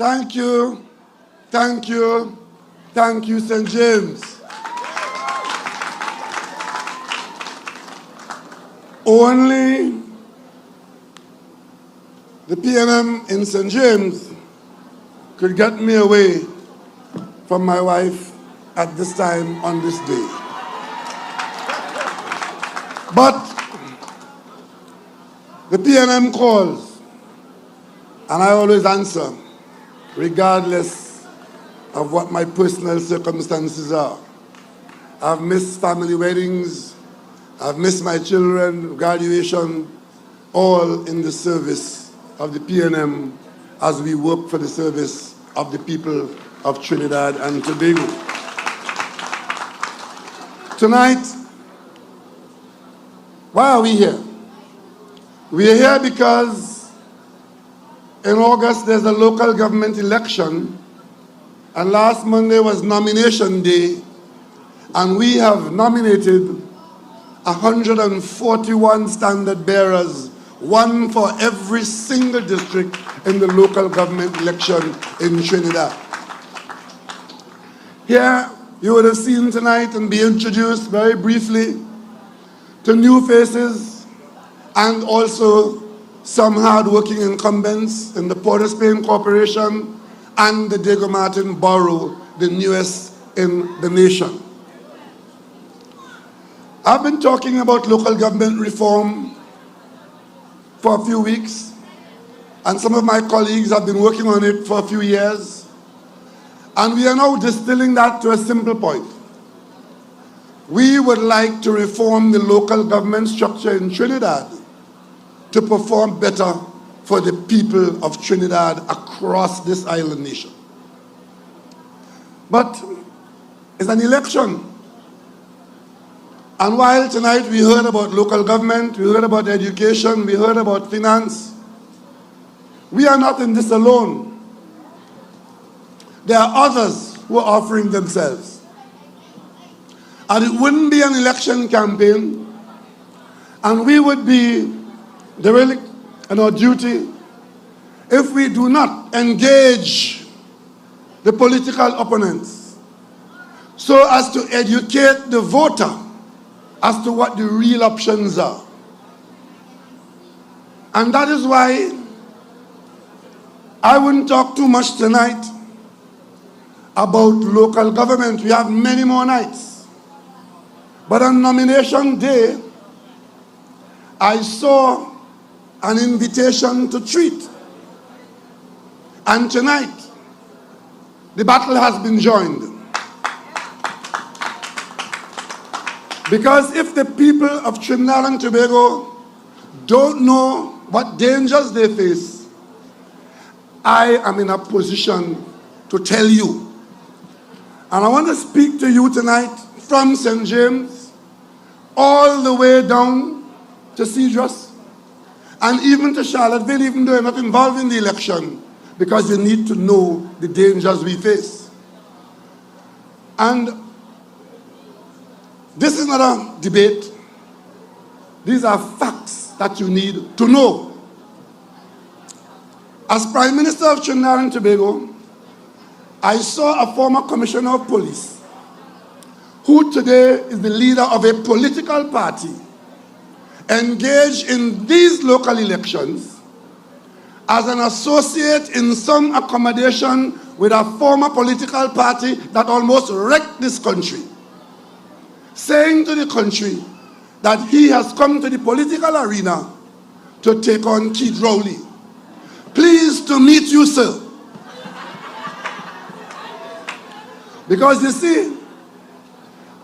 Thank you, thank you, thank you, St. James. Only the PNM in St. James could get me away from my wife at this time on this day. But the PNM calls, and I always answer, regardless of what my personal circumstances are. I've missed family weddings, I've missed my children, graduation, all in the service of the PNM as we work for the service of the people of Trinidad and Tobago. Tonight, why are we here? We are here because in August there's a local government election, and last Monday was nomination day, and we have nominated 141 standard bearers, one for every single district in the local government election in Trinidad. Here, you would have seen tonight and be introduced very briefly to new faces and also some hard-working incumbents in the Port of Spain Corporation and the Diego Martin Borough, the newest in the nation. I've been talking about local government reform for a few weeks, and some of my colleagues have been working on it for a few years, and we are now distilling that to a simple point. We would like to reform the local government structure in Trinidad to perform better for the people of Trinidad across this island nation. But it's an election. And while tonight we heard about local government, we heard about education, we heard about finance, we are not in this alone. There are others who are offering themselves. And it wouldn't be an election campaign, and we would be derelict in our duty if we do not engage the political opponents so as to educate the voter as to what the real options are. And that is why I wouldn't talk too much tonight about local government. We have many more nights. But on nomination day, I saw an invitation to treat. And tonight, the battle has been joined. Because if the people of Trinidad and Tobago don't know what dangers they face, I am in a position to tell you. And I want to speak to you tonight from St. James all the way down to Cedros and even to Charlottesville, even though you're not involved in the election, because you need to know the dangers we face. And this is not a debate. These are facts that you need to know. As Prime Minister of Trinidad and Tobago, I saw a former Commissioner of Police who today is the leader of a political party engaged in these local elections as an associate in some accommodation with a former political party that almost wrecked this country, saying to the country that he has come to the political arena to take on Keith Rowley. Pleased to meet you, sir. Because you see,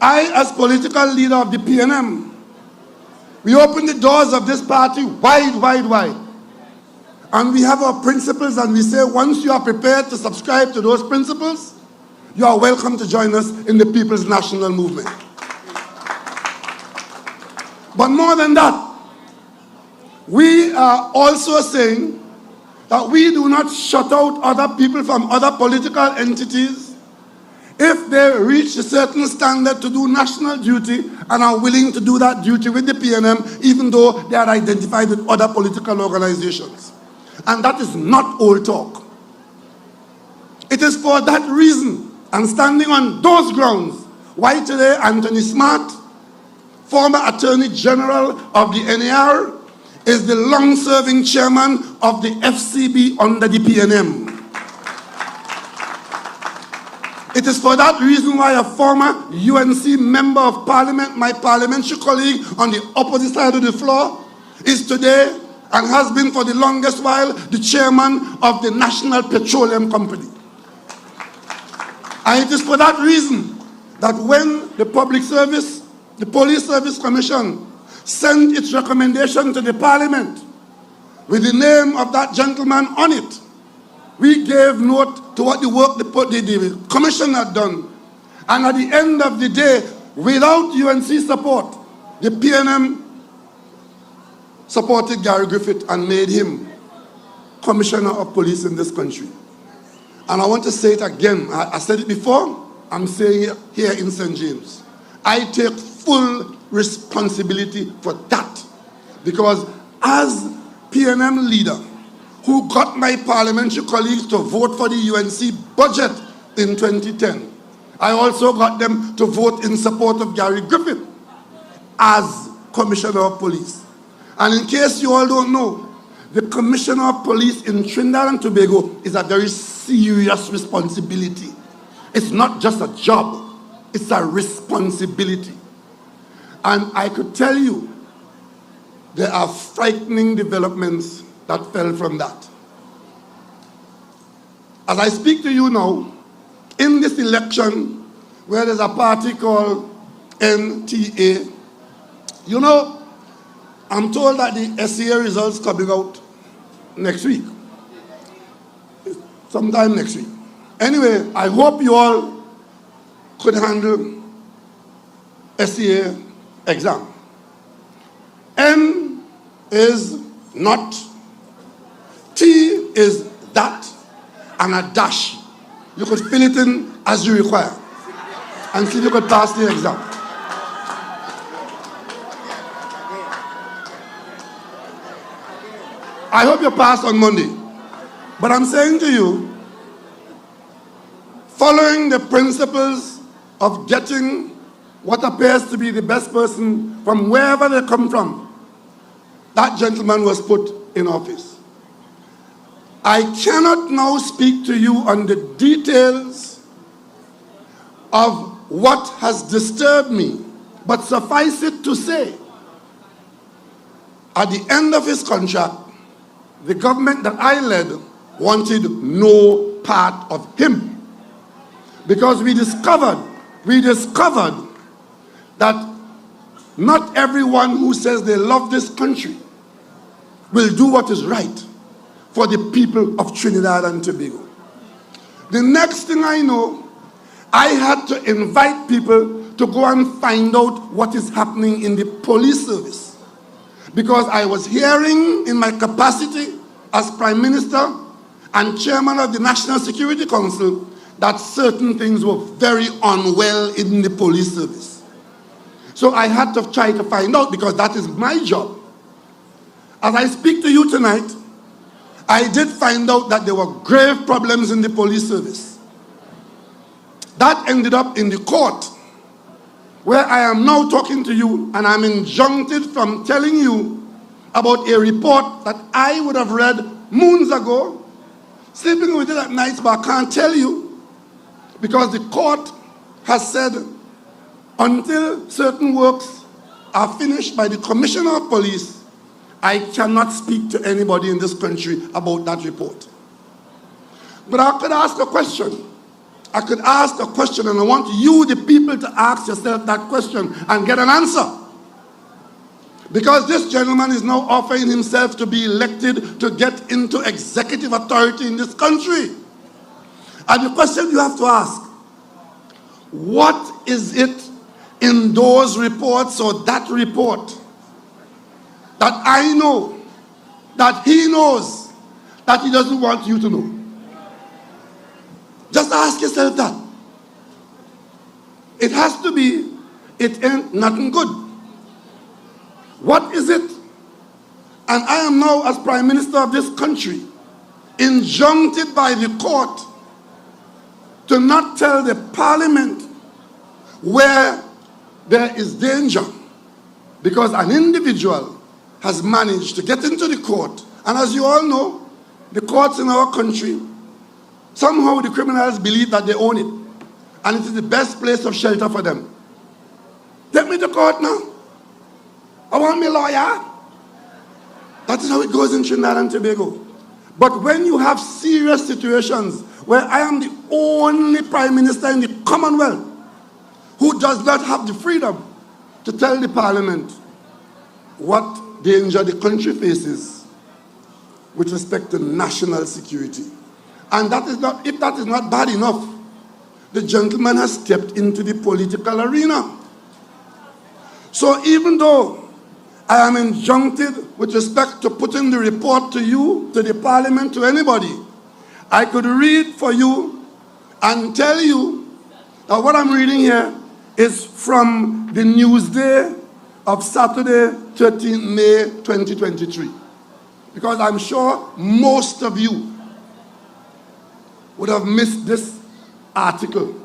I, as political leader of the PNM, we open the doors of this party wide, wide, wide. And we have our principles, and we say once you are prepared to subscribe to those principles, you are welcome to join us in the People's National Movement. But more than that, we are also saying that we do not shut out other people from other political entities if they reach a certain standard to do national duty and are willing to do that duty with the PNM, even though they are identified with other political organizations. And that is not old talk. It is for that reason, and standing on those grounds, why today Anthony Smart, former Attorney General of the NAR, is the long-serving chairman of the FCB under the PNM. It is for that reason why a former UNC member of parliament, my parliamentary colleague on the opposite side of the floor, is today and has been for the longest while the chairman of the National Petroleum Company. And it is for that reason that when the Police Service Commission sent its recommendation to the Parliament with the name of that gentleman on it, we gave note to what the work the Commission had done. And at the end of the day, without UNC support, the PNM supported Gary Griffith and made him Commissioner of Police in this country. And I want to say it again. I said it before, I'm saying it here in St. James. I take full responsibility for that. Because as PNM leader, who got my parliamentary colleagues to vote for the UNC budget in 2010, I also got them to vote in support of Gary Griffith as Commissioner of Police. And in case you all don't know, the Commissioner of Police in Trinidad and Tobago is a very serious responsibility. It's not just a job, it's a responsibility. And I could tell you, there are frightening developments that fell from that. As I speak to you now, in this election, where there's a party called NTA, you know, I'm told that the SCA results coming out next week. Sometime next week. Anyway, I hope you all could handle SCA exam. N is not, T is that, and a dash. You could fill it in as you require and see if you could pass the exam. I hope you pass on Monday. But I'm saying to you, following the principles of getting what appears to be the best person from wherever they come from, that gentleman was put in office. I cannot now speak to you on the details of what has disturbed me, but suffice it to say, at the end of his contract, the government that I led wanted no part of him. Because we discovered that not everyone who says they love this country will do what is right for the people of Trinidad and Tobago. The next thing I know, I had to invite people to go and find out what is happening in the police service. Because I was hearing in my capacity as Prime Minister and Chairman of the National Security Council that certain things were very unwell in the police service. So I had to try to find out, because that is my job. As I speak to you tonight, I did find out that there were grave problems in the police service. That ended up in the court, where I am now talking to you, and I'm injuncted from telling you about a report that I would have read moons ago, sleeping with it at night, but I can't tell you, because the court has said until certain works are finished by the Commissioner of Police, I cannot speak to anybody in this country about that report. But I could ask a question. I could ask a question, and I want you, the people, to ask yourself that question and get an answer. Because this gentleman is now offering himself to be elected to get into executive authority in this country. And the question you have to ask, what is it in those reports or that report that I know, that he knows, that he doesn't want you to know? Just ask yourself that. It has to be, it ain't nothing good. What is it? And I am now, as Prime Minister of this country, injuncted by the court to not tell the parliament where there is danger, because an individual has managed to get into the court. And as you all know, the courts in our country, somehow the criminals believe that they own it, and it is the best place of shelter for them. Take me to court now. I want me a lawyer. That is how it goes in Trinidad and Tobago. But when you have serious situations where I am the only prime minister in the Commonwealth who does not have the freedom to tell the parliament what danger the country faces with respect to national security. And that is not, if that is not bad enough, the gentleman has stepped into the political arena. So even though I am injuncted with respect to putting the report to you, to the parliament, to anybody, I could read for you and tell you that what I'm reading here is from the Newsday of Saturday, 13th May 2023. Because I'm sure most of you would have missed this article.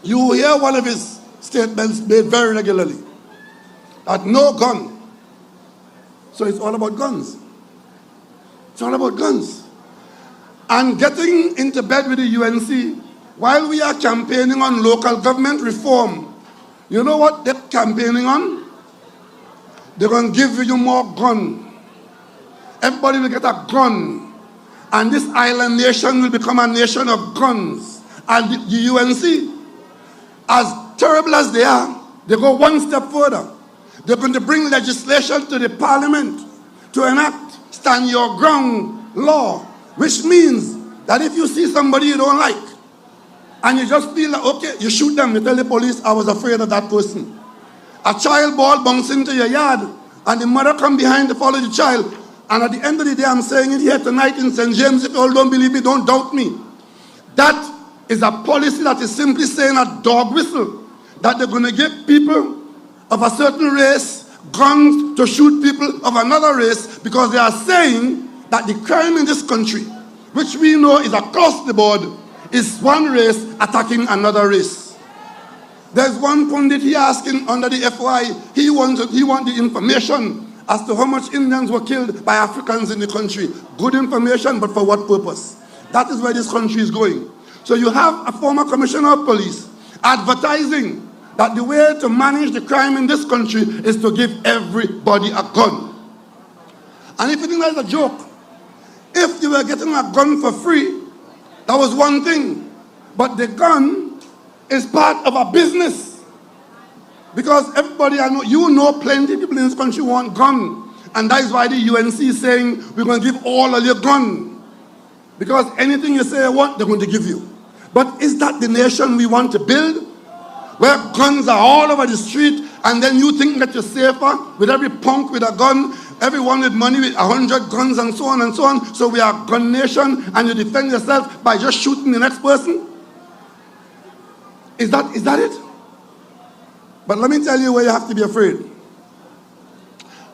You hear one of his statements made very regularly, that no gun. So it's all about guns. It's all about guns. And getting into bed with the UNC while we are campaigning on local government reform. You know what they're campaigning on? They're going to give you more gun. Everybody will get a gun. And this island nation will become a nation of guns. And the UNC, as terrible as they are, they go one step further. They're going to bring legislation to the parliament to enact stand your ground law, which means that if you see somebody you don't like, and you just feel like, okay, you shoot them, you tell the police, I was afraid of that person. A child ball bounced into your yard, and the mother come behind to follow the child, and at the end of the day, I'm saying it here tonight in St. James, if you all don't believe me, don't doubt me. That is a policy that is simply saying a dog whistle, that they're going to give people of a certain race guns to shoot people of another race, because they are saying that the crime in this country, which we know is across the board, is one race attacking another race. There's one pundit here asking under the FY, he wants the information as to how much Indians were killed by Africans in the country. Good information, but for what purpose? That is where this country is going. So you have a former commissioner of police advertising that the way to manage the crime in this country is to give everybody a gun. And if you think that's a joke, if you were getting a gun for free, that was one thing. But the gun is part of a business. Because everybody I know, you know plenty of people in this country want gun. And that is why the UNC is saying, we're going to give all of your gun. Because anything you say I want, they're going to give you. But is that the nation we want to build? Where guns are all over the street, and then you think that you're safer with every punk with a gun, everyone with money with 100 guns and so on and so on. So we are a gun nation, and you defend yourself by just shooting the next person? Is that it? But let me tell you where you have to be afraid.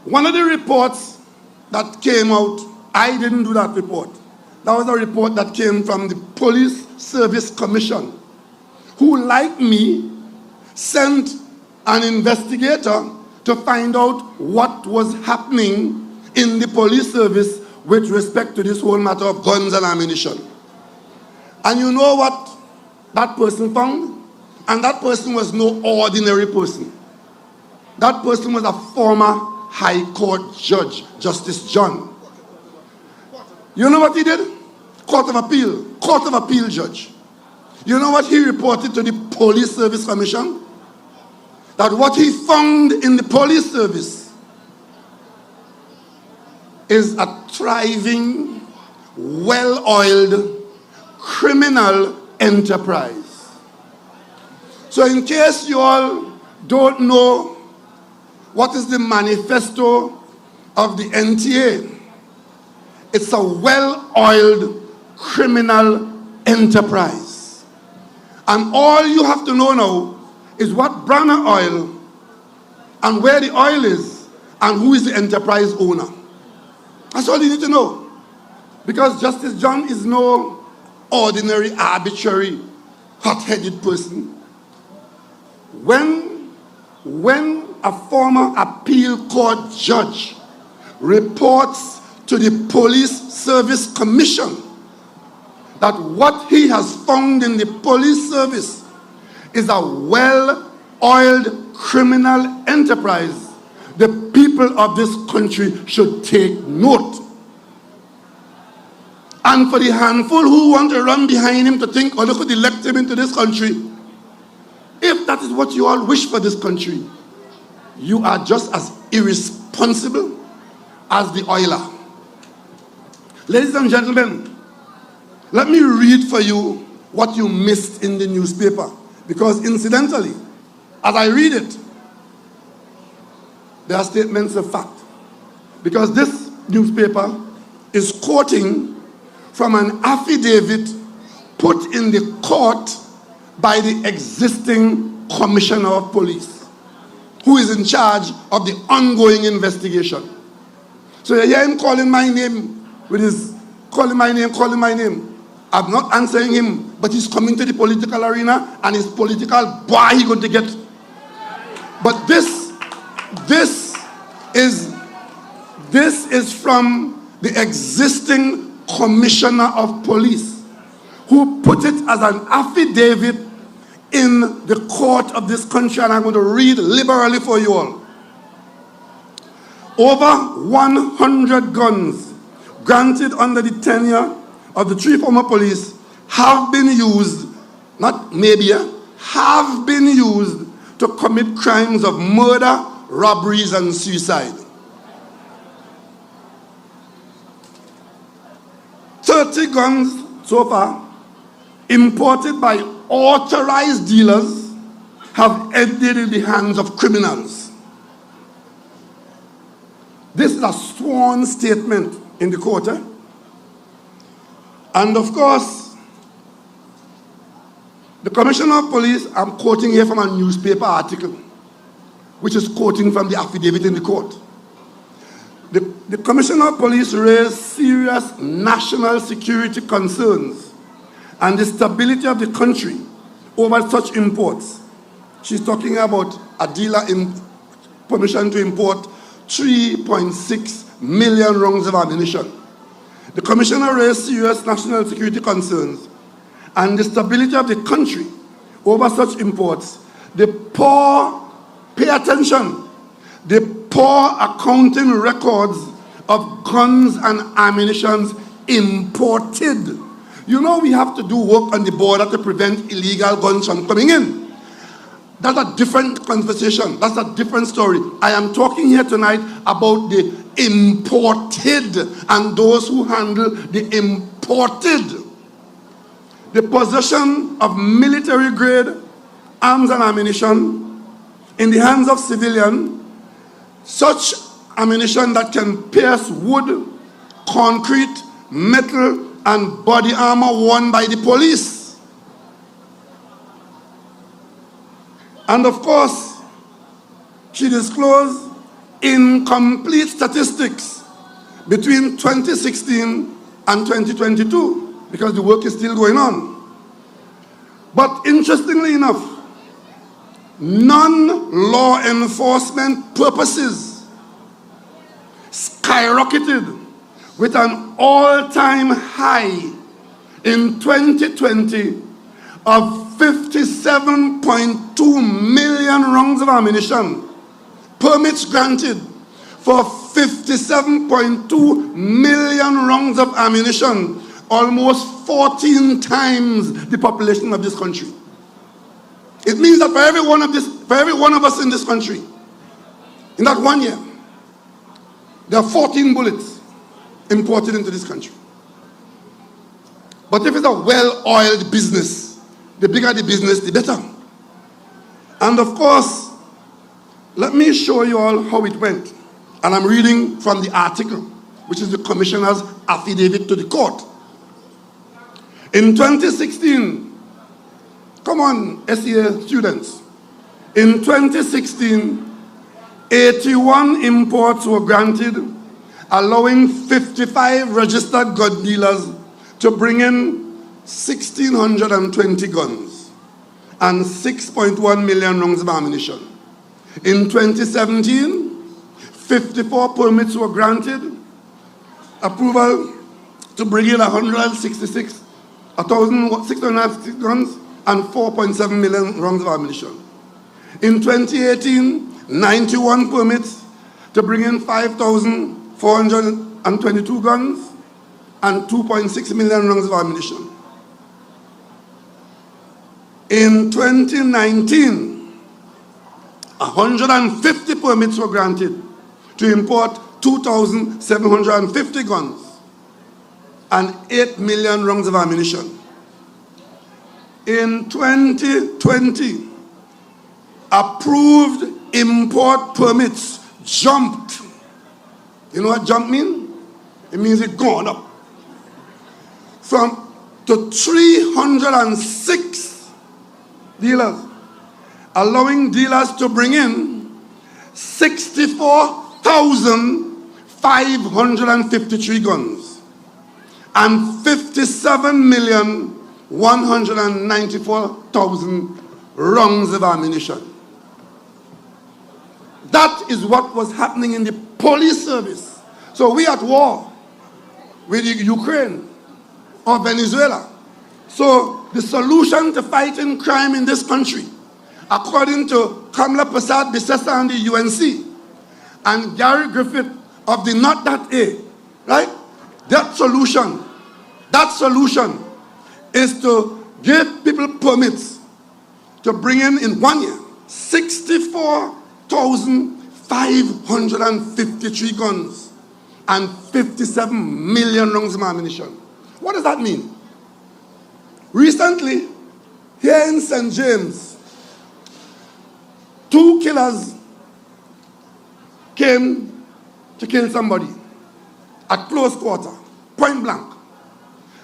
One of the reports that came out, I didn't do that report. That was a report that came from the Police Service Commission, who, like me, sent an investigator to find out what was happening in the police service with respect to this whole matter of guns and ammunition. And you know what that person found? And that person was no ordinary person. That person was a former High Court judge, Justice John. You know what he did? Court of Appeal judge. You know what he reported to the Police Service Commission? That what he found in the police service is a thriving, well-oiled criminal enterprise. So in case you all don't know what is the manifesto of the NTA, it's a well-oiled criminal enterprise. And all you have to know now is what brand of oil and where the oil is and who is the enterprise owner. That's all you need to know. Because Justice John is no ordinary, arbitrary, hot-headed person. When a former appeal court judge reports to the Police Service Commission that what he has found in the police service is a well-oiled criminal enterprise, the people of this country should take note. And for the handful who want to run behind him to think, oh, they could elect him into this country, if that is what you all wish for this country, you are just as irresponsible as the oiler. Ladies and gentlemen, let me read for you what you missed in the newspaper. Because incidentally, as I read it, there are statements of fact. Because this newspaper is quoting from an affidavit put in the court by the existing Commissioner of Police, who is in charge of the ongoing investigation. So you hear him calling my name with his calling my name. I'm not answering him, but he's coming to the political arena and his political boy he's going to get. But this is from the existing Commissioner of Police, who put it as an affidavit in the court of this country, and I'm going to read liberally for you all. Over 100 guns granted under the tenure of the three former police have been used, not maybe, have been used to commit crimes of murder, robberies, and suicide. 30 guns so far, imported by authorized dealers, have ended in the hands of criminals. This is a sworn statement in the court. And of course, the Commissioner of Police, I'm quoting here from a newspaper article, which is quoting from the affidavit in the court. The Commissioner of Police raised serious national security concerns and the stability of the country over such imports. She's talking about a dealer in permission to import 3.6 million rounds of ammunition. The Commissioner raised serious national security concerns and the stability of the country over such imports. The poor, pay attention, the poor accounting records of guns and ammunition imported. You know we have to do work on the border to prevent illegal guns from coming in. That's a different conversation. That's a different story. I am talking here tonight about the imported and those who handle the imported. The possession of military-grade arms and ammunition in the hands of civilians, such ammunition that can pierce wood, concrete, metal, and body armor worn by the police. And of course, she disclosed incomplete statistics between 2016 and 2022, because the work is still going on. But interestingly enough, non-law enforcement purposes skyrocketed with an all-time high in 2020 of 57.2 million rounds of ammunition. Permits granted for 57.2 million rounds of ammunition, almost 14 times the population of this country. It means that for every one of us in this country, in that 1 year, there are 14 bullets imported into this country. But if it's a well-oiled business, the bigger the business, the better. And of course, let me show you all how it went. And I'm reading from the article, which is the Commissioner's affidavit to the court. In 2016, come on, SEA students. In 2016, 81 imports were granted, allowing 55 registered gun dealers to bring in 1,620 guns and 6.1 million rounds of ammunition. In 2017, 54 permits were granted, approval to bring in 1,660 guns and 4.7 million rounds of ammunition. In 2018, 91 permits to bring in 5,422 guns and 2.6 million rounds of ammunition. In 2019, 150 permits were granted to import 2,750 guns and 8 million rounds of ammunition. In 2020, approved import permits jumped. You know what jump means? It means it gone up. To 306 dealers, allowing dealers to bring in 64,553 guns and 57,194,000 rounds of ammunition. That is what was happening in the police service. So we at war with Ukraine or Venezuela. So the solution to fighting crime in this country, according to Kamala Persad-Bissessar and the UNC, and Gary Griffith of the Not That A, right? That solution is to give people permits to bring in 1 year 64,553 guns and 57 million rounds of ammunition. What does that mean? Recently, here in St. James, 2 killers came to kill somebody at close quarter, point blank.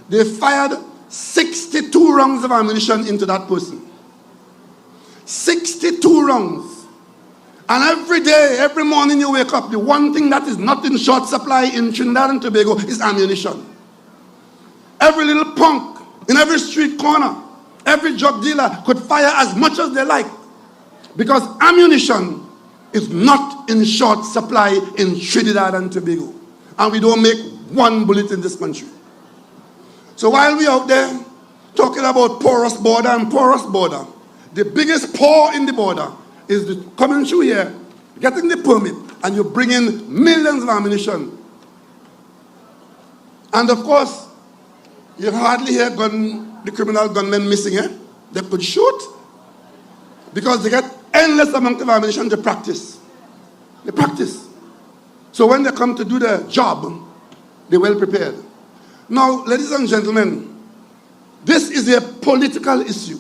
They fired 62 rounds of ammunition into that person. 62 rounds. And every day, every morning you wake up, the one thing that is not in short supply in Trinidad and Tobago is ammunition. Every little punk in every street corner, every drug dealer could fire as much as they like, because ammunition is not in short supply in Trinidad and Tobago. And we don't make one bullet in this country. So while we're out there talking about porous border and porous border, the biggest pore in the border is the coming through here, getting the permit, and you bring in millions of ammunition. And of course, you hardly hear the criminal gunmen missing here. They could shoot because they get endless amount of ammunition to practice. They practice. So when they come to do their job, they're well prepared. Now, ladies and gentlemen, this is a political issue.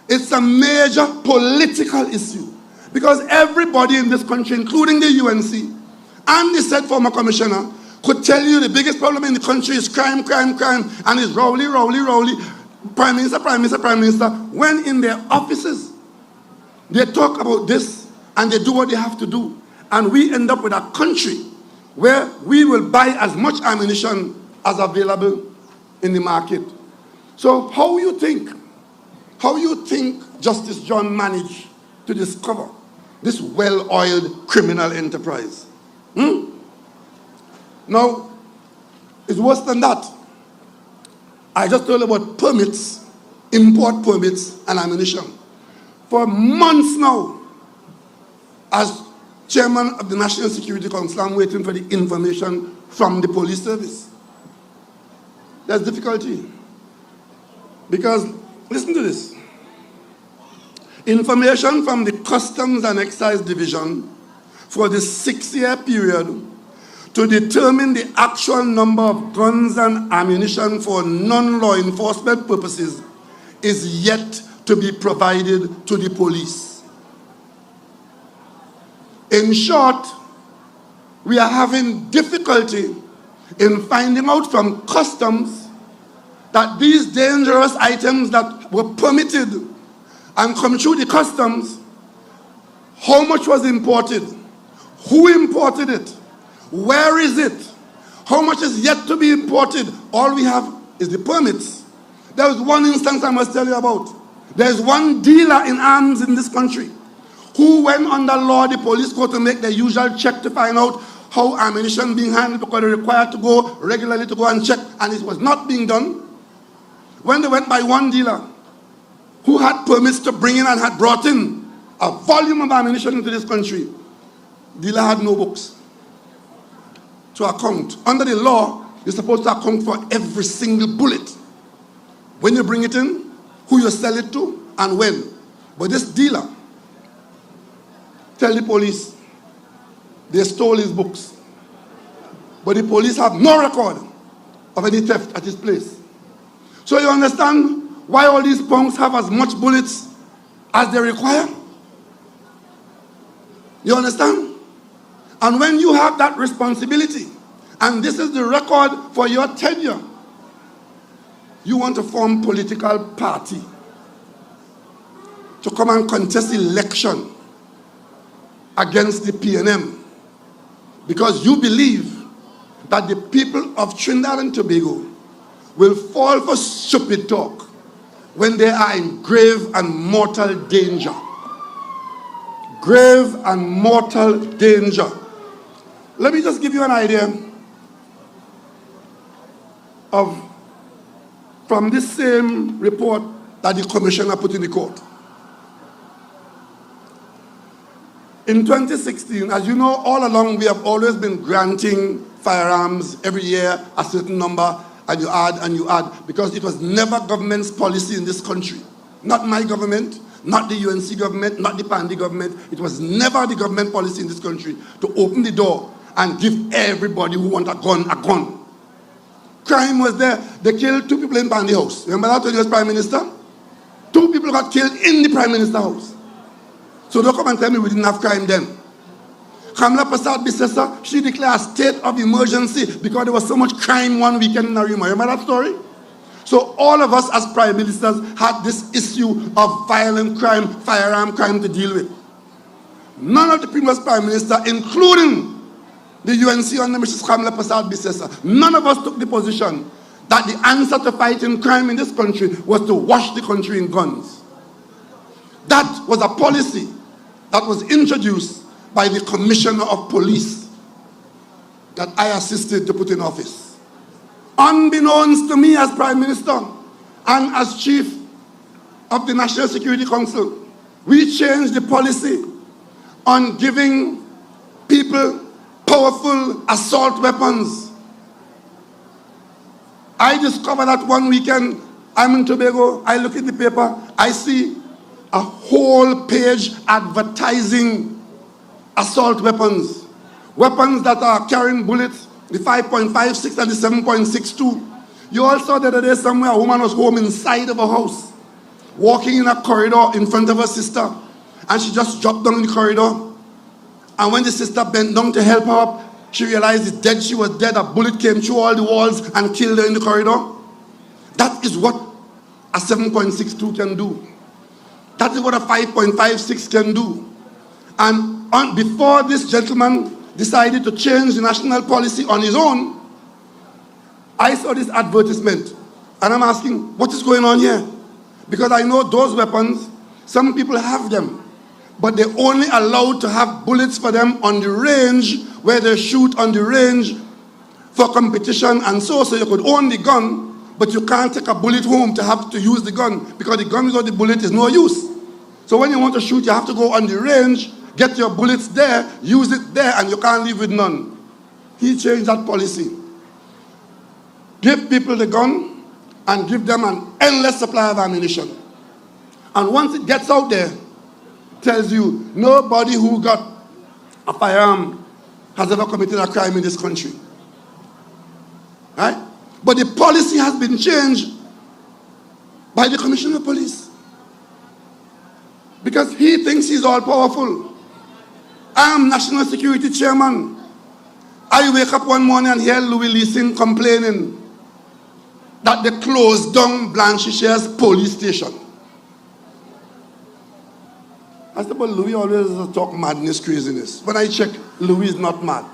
It's a major political issue because everybody in this country, including the UNC and the said former commissioner, could tell you the biggest problem in the country is crime, crime, crime, and it's Rowley, Prime Minister, Prime Minister, Prime Minister. When in their offices, they talk about this and they do what they have to do. And we end up with a country where we will buy as much ammunition as available in the market. So how you think Justice John managed to discover this well-oiled criminal enterprise? Now, it's worse than that. I just told you about permits, import permits and ammunition. For months now, as chairman of the National Security Council, I'm waiting for the information from the police service. There's difficulty. Because, listen to this. Information from the Customs and Excise Division for the 6-year period to determine the actual number of guns and ammunition for non-law enforcement purposes is yet to be provided to the police. In short, we are having difficulty in finding out from customs that these dangerous items that were permitted and come through the customs, how much was imported, who imported it, where is it, how much is yet to be imported. All we have is the permits. There was one instance I must tell you about. There's one dealer in arms in this country who, when under law, the police go to make their usual check to find out how ammunition being handled, because they're required to go regularly to go and check, and it was not being done. When they went by one dealer who had permits to bring in and had brought in a volume of ammunition into this country, dealer had no books to account. Under the law, you're supposed to account for every single bullet. When you bring it in, who you sell it to, and when. But this dealer tell the police they stole his books. But the police have no record of any theft at his place. So you understand why all these punks have as much bullets as they require? You understand? And when you have that responsibility, and this is the record for your tenure, you want to form political party to come and contest election against the PNM because you believe that the people of Trinidad and Tobago will fall for stupid talk when they are in grave and mortal danger. Grave and mortal danger. Let me just give you an idea of from this same report that the commissioner put in the court. In 2016, as you know, all along we have always been granting firearms every year, a certain number, and you add, because it was never government's policy in this country. Not my government, not the UNC government, not the Pandy government. It was never the government policy in this country to open the door and give everybody who wants a gun, a gun. Crime was there. They killed 2 people in Pandy House. Remember that when he was Prime Minister? 2 people got killed in the Prime Minister house. So don't come and tell me we didn't have crime then. Kamla Prasad Bisesa, she declared a state of emergency because there was so much crime one weekend in Narima. Remember that story? So all of us as Prime Ministers had this issue of violent crime, firearm crime to deal with. None of the previous Prime Minister, including the UNC under Mrs. Kamla Prasad Bisesa, none of us took the position that the answer to fighting crime in this country was to wash the country in guns. That was a policy that was introduced by the Commissioner of Police that I assisted to put in office. Unbeknownst to me as Prime Minister and as Chief of the National Security Council, we changed the policy on giving people powerful assault weapons. I discovered that one weekend, I'm in Tobago, I look at the paper, I see a whole page advertising assault weapons. Weapons that are carrying bullets, the 5.56 and the 7.62. You all saw the other day somewhere a woman was home inside of a house, walking in a corridor in front of her sister, and she just dropped down in the corridor. And when the sister bent down to help her up, she realized it's dead. She was dead. A bullet came through all the walls and killed her in the corridor. That is what a 7.62 can do. That is what a 5.56 can do. And before this gentleman decided to change the national policy on his own, I saw this advertisement. And I'm asking, what is going on here? Because I know those weapons, some people have them, but they're only allowed to have bullets for them on the range, where they shoot on the range for competition and so you could own the gun, but you can't take a bullet home to have to use the gun, because the gun without the bullet is no use. So when you want to shoot, you have to go on the range, get your bullets there, use it there, and you can't leave with none. He changed that policy. Give people the gun and give them an endless supply of ammunition. And once it gets out there, tells you nobody who got a firearm has ever committed a crime in this country. Right? But the policy has been changed by the Commissioner of Police, because he thinks he's all powerful. I'm National Security Chairman. I wake up one morning and hear Louis Leasing complaining that they closed down Blanchisseur's police station. I said, but Louis always talk madness, craziness. When I check, Louis is not mad.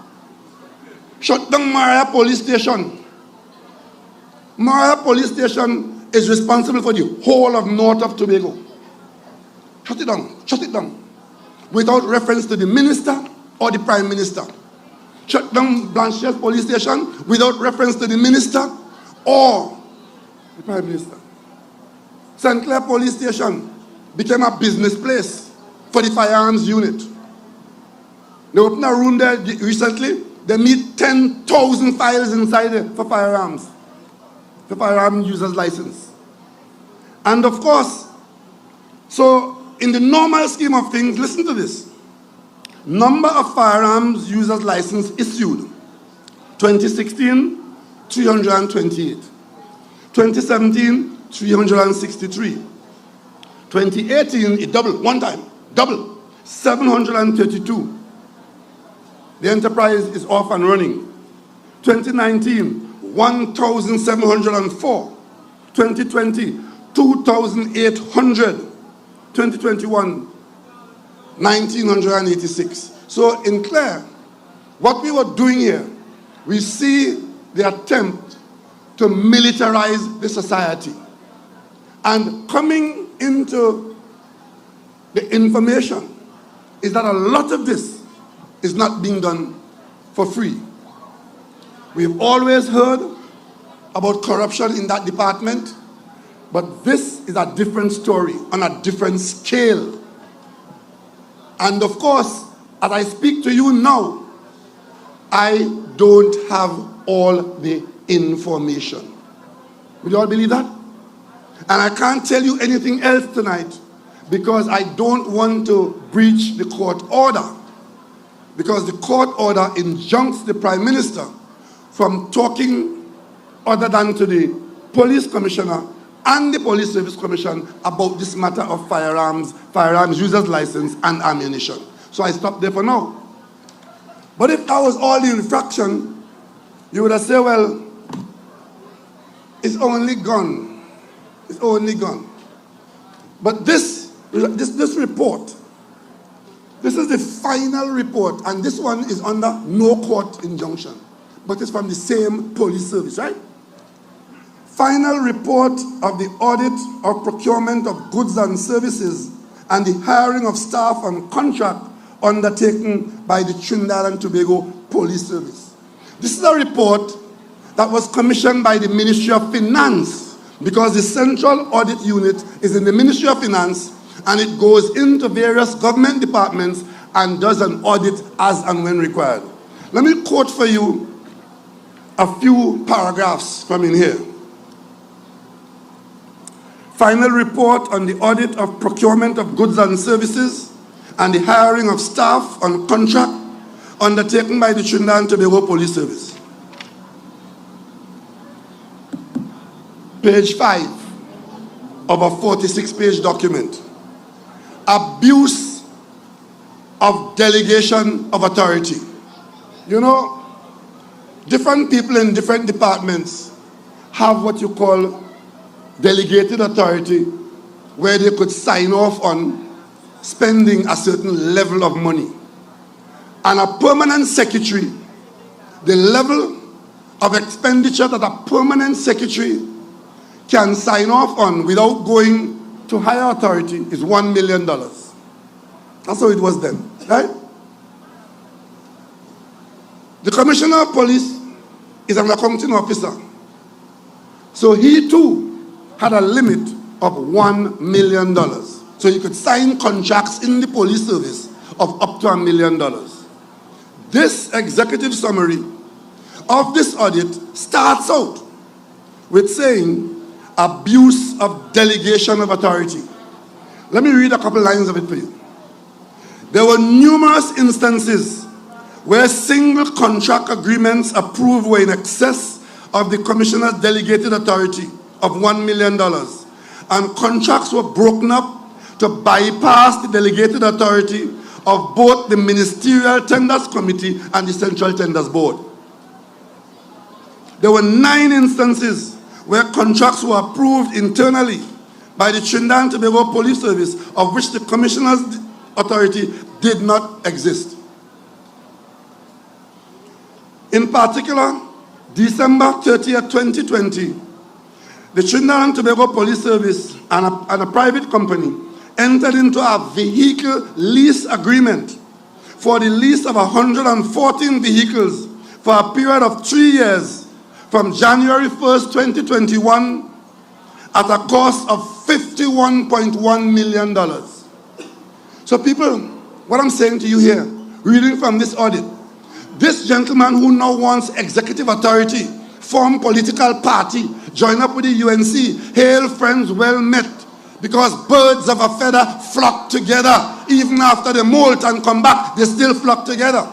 Shut down Maria police station. Maria police station is responsible for the whole of North of Tobago. Shut it down, without reference to the minister or the prime minister. Shut down Blanchet police station without reference to the minister or the prime minister. St. Clair police station became a business place for the firearms unit. They opened a room there recently. They meet 10,000 files inside there for firearms, the firearm user's license. And of course, so in the normal scheme of things, listen to this. Number of firearms users license issued. 2016, 328. 2017, 363. 2018, it doubled, one time, 732. The enterprise is off and running. 2019, 1,704. 2020, 2,800. 2021, 1,986. So in Clare, what we were doing here, we see the attempt to militarize the society. And coming into the information is that a lot of this is not being done for free. We've always heard about corruption in that department, but this is a different story on a different scale. And of course, as I speak to you now, I don't have all the information. Would you all believe that? And I can't tell you anything else tonight because I don't want to breach the court order. Because the court order injuncts the Prime Minister from talking other than to the Police Commissioner and the Police Service Commission about this matter of firearms users license and ammunition. So I stopped there for now. But if that was all the infraction, you would have said, well, it's only gone. It's only gone. But this report, this is the final report, and this one is under no court injunction, but it's from the same police service, right? Final report of the audit of procurement of goods and services and the hiring of staff on contract undertaken by the Trinidad and Tobago Police Service. This is a report that was commissioned by the Ministry of Finance because the central audit unit is in the Ministry of Finance and it goes into various government departments and does an audit as and when required. Let me quote for you a few paragraphs from in here. Final report on the audit of procurement of goods and services and the hiring of staff on contract undertaken by the Trinidad and Tobago Police Service. Page 5 of a 46-page document. Abuse of delegation of authority. You know, different people in different departments have what you call delegated authority, where they could sign off on spending a certain level of money. And a permanent secretary, the level of expenditure that a permanent secretary can sign off on without going to higher authority is $1 million. That's how it was then, right? The Commissioner of Police is an accounting officer. So he too had a limit of $1 million. So he could sign contracts in the police service of up to $1 million. This executive summary of this audit starts out with saying abuse of delegation of authority. Let me read a couple lines of it for you. There were numerous instances where single contract agreements approved were in excess of the Commissioner's delegated authority of $1 million, and contracts were broken up to bypass the delegated authority of both the Ministerial Tenders Committee and the Central Tenders Board. There were 9 instances where contracts were approved internally by the Trinidad and Tobago Police Service, of which the Commissioner's authority did not exist. In particular, December 30th, 2020, The Trinidad and Tobago Police Service and a private company entered into a vehicle lease agreement for the lease of 114 vehicles for a period of 3 years from January 1st, 2021 at a cost of $51.1 million. So people, what I'm saying to you here, reading from this audit, this gentleman who now wants executive authority, form political party, join up with the UNC, hail friends well met, because birds of a feather flock together. Even after they molt and come back, they still flock together.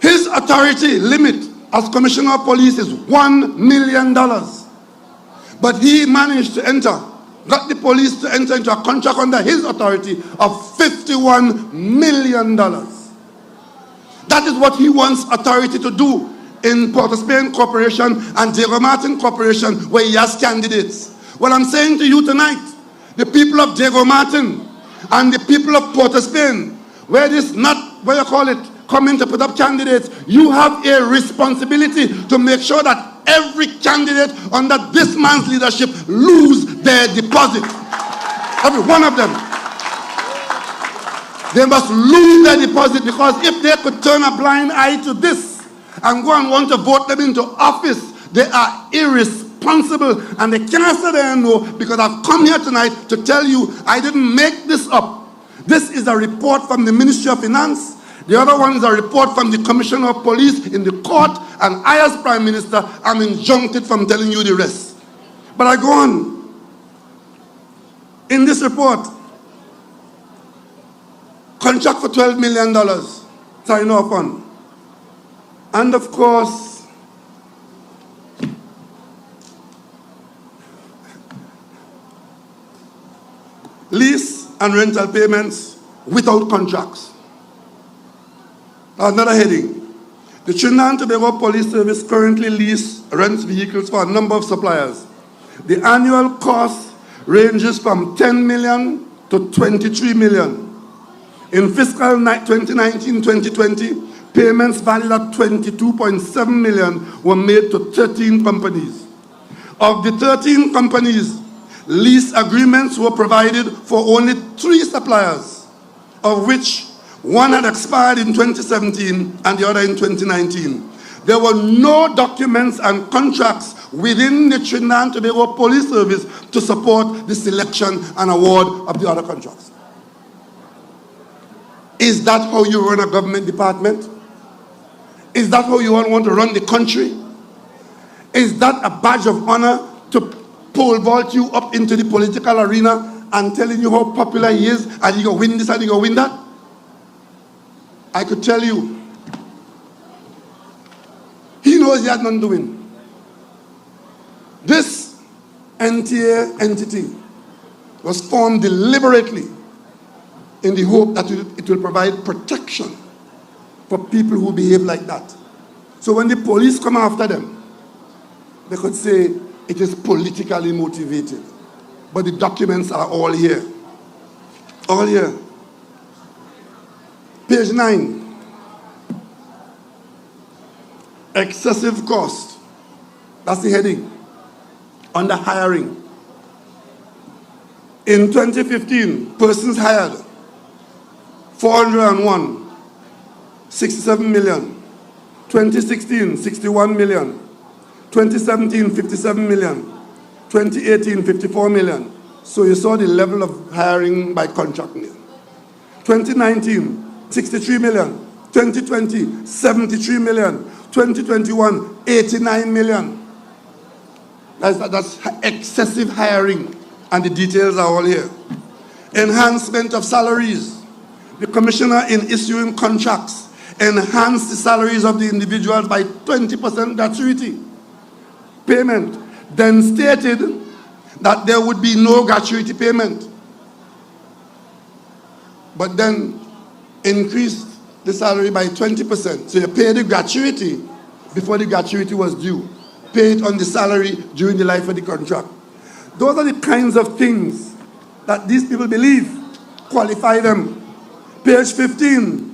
His authority limit as Commissioner of Police is $1 million. But he managed to got the police to enter into a contract under his authority of $51 million. That is what he wants authority to do in Port of Spain Corporation and Diego Martin Corporation, where he has candidates. What I'm saying to you tonight, the people of Diego Martin and the people of Port of Spain, where this not, what you call it, coming to put up candidates, you have a responsibility to make sure that every candidate under this man's leadership lose their deposit. Every one of them. They must lose their deposit, because if they could turn a blind eye to this and go and want to vote them into office, they are irresponsible, and they cannot say they no, because I've come here tonight to tell you I didn't make this up. This is a report from the Ministry of Finance. The other one is a report from the Commissioner of Police in the court, and I as Prime Minister am injuncted from telling you the rest. But I go on. In this report, contract for $12 million, sign off on. And of course, lease and rental payments without contracts. Another heading. The Trinidad and Tobago Police Service currently rents vehicles for a number of suppliers. The annual cost ranges from $10 million to $23 million. In fiscal 2019-2020, payments valued at $22.7 million were made to 13 companies. Of the 13 companies, lease agreements were provided for only 3 suppliers, of which one had expired in 2017 and the other in 2019. There were no documents and contracts within the Trinidad and Tobago Police Service to support the selection and award of the other contracts. Is that how you run a government department? Is that how you want to run the country? Is that a badge of honor to pole vault you up into the political arena and telling you how popular he is and he gonna win this and he gonna win that? I could tell you, he knows he had nothing to win. This NTA entity was formed deliberately in the hope that it will provide protection for people who behave like that. So when the police come after them, they could say it is politically motivated. But the documents are all here. All here. Page 9. Excessive cost. That's the heading. Under hiring. In 2015, persons hired 401, 67 million. 2016, 61 million. 2017, 57 million. 2018, 54 million. So you saw the level of hiring by contract. 2019, 63 million. 2020, 73 million. 2021, 89 million. That's excessive hiring, and the details are all here. Enhancement of salaries. The commissioner, in issuing contracts, enhanced the salaries of the individuals by 20% gratuity payment, then stated that there would be no gratuity payment, but then increased the salary by 20%. So you pay the gratuity before the gratuity was due. Pay it on the salary during the life of the contract. Those are the kinds of things that these people believe qualify them. Page 15.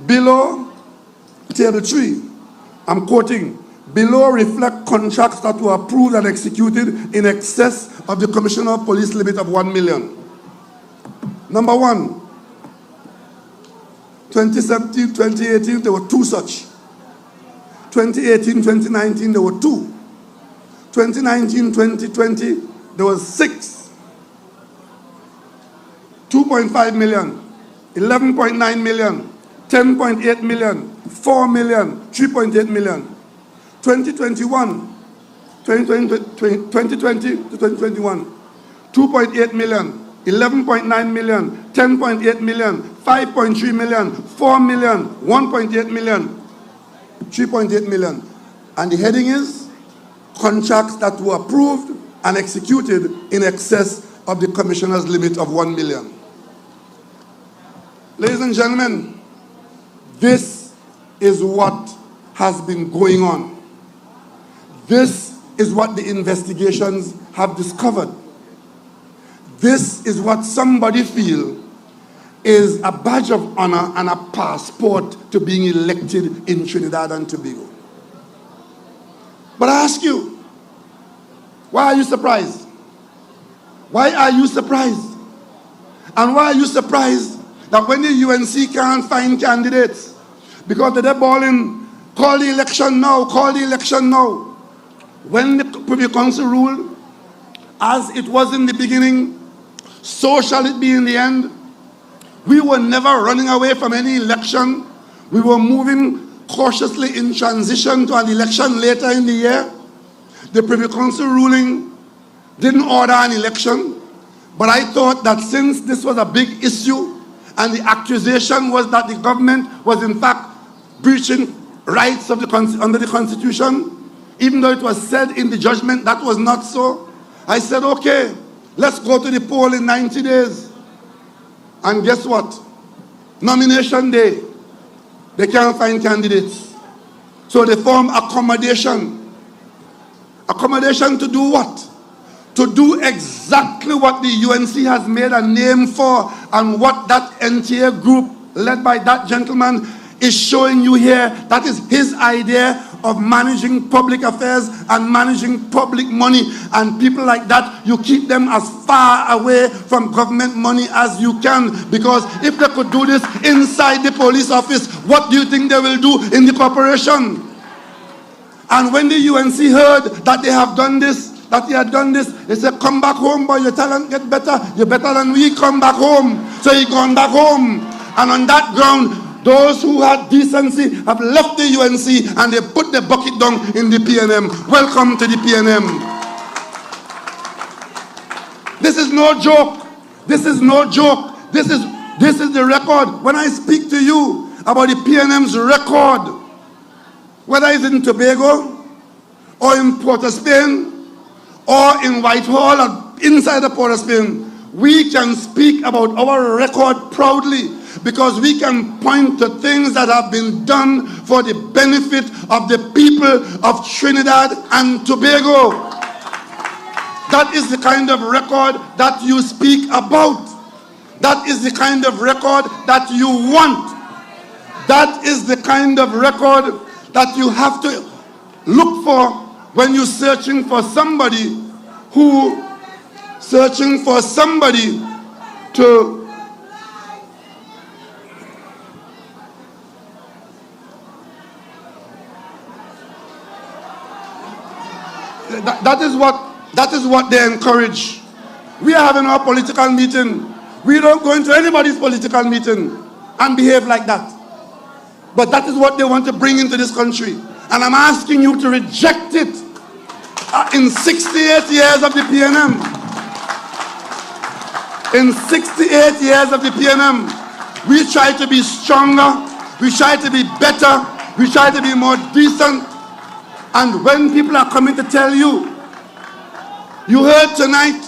Below table 3, I'm quoting, Below reflect contracts that were approved and executed in excess of the Commissioner of Police limit of 1 million. Number one, 2017, 2018, there were 2 such. 2018, 2019, there were 2. 2019, 2020, there was 6. 2.5 million, 11.9 million, 10.8 million, 4 million, 3.8 million. 2021, 2020 to 2021, 2.8 million, 11.9 million, 10.8 million, 5.3 million, 4 million, 1.8 million, 3.8 million. And the heading is contracts that were approved and executed in excess of the Commissioner's limit of 1 million. Ladies and gentlemen, this is what has been going on. This is what the investigations have discovered. This is what somebody feels is a badge of honor and a passport to being elected in Trinidad and Tobago. But I ask you, why are you surprised? Why are you surprised? And why are you surprised that when the UNC can't find candidates because they're balling, call the election now, call the election now? When the Privy Council ruled, as it was in the beginning, so shall it be in the end. We were never running away from any election. We were moving cautiously in transition to an election later in the year. The Privy Council ruling didn't order an election, but I thought that since this was a big issue and the accusation was that the government was in fact breaching rights of under the Constitution, even though it was said in the judgment that was not so, I said, okay, let's go to the poll in 90 days. And guess what? Nomination day, they can't find candidates. So they form accommodation. Accommodation to do what? To do exactly what the UNC has made a name for and what that NTA group led by that gentleman is showing you here. That is his idea of managing public affairs and managing public money. And people like that, you keep them as far away from government money as you can, because if they could do this inside the police office, what do you think they will do in the corporation? And when the UNC heard that they have done this, that he had done this, they said, come back home, boy, your talent get better, you're better than we, come back home. So he gone back home. And on that ground, those who had decency have left the UNC and they put the bucket down in the PNM. Welcome to the PNM. This is no joke. This is no joke. This is the record. When I speak to you about the PNM's record, whether it's in Tobago or in Port of Spain or in Whitehall or inside the Port of Spain, we can speak about our record proudly, because we can point to things that have been done for the benefit of the people of Trinidad and Tobago. That is the kind of record that you speak about. That is the kind of record that you want. That is the kind of record that you have to look for when you're searching for somebody to that is what they encourage. We are having our political meeting. We don't go into anybody's political meeting and behave like that. But that is what they want to bring into this country. And I'm asking you to reject it. In 68 years of the PNM, in 68 years of the PNM, we try to be stronger, we try to be better, we try to be more decent. And when people are coming to tell you, you heard tonight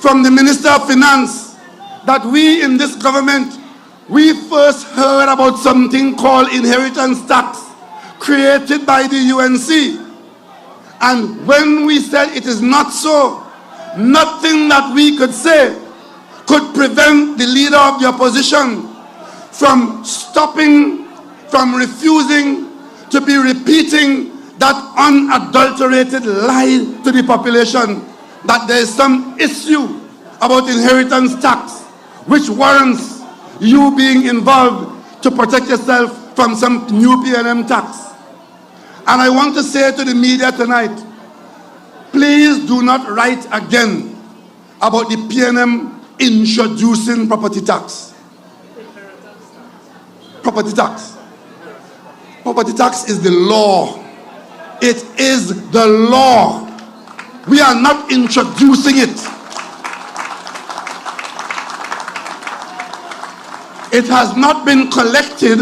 from the Minister of Finance that we in this government, we first heard about something called inheritance tax created by the UNC. And when we said it is not so, nothing that we could say could prevent the leader of the opposition from stopping, from refusing to be repeating that unadulterated lie to the population that there is some issue about inheritance tax which warrants you being involved to protect yourself from some new P&M tax. And I want to say to the media tonight, please do not write again about the P&M introducing property tax. Property tax. Property tax is the law. It is the law. We are not introducing it. It has not been collected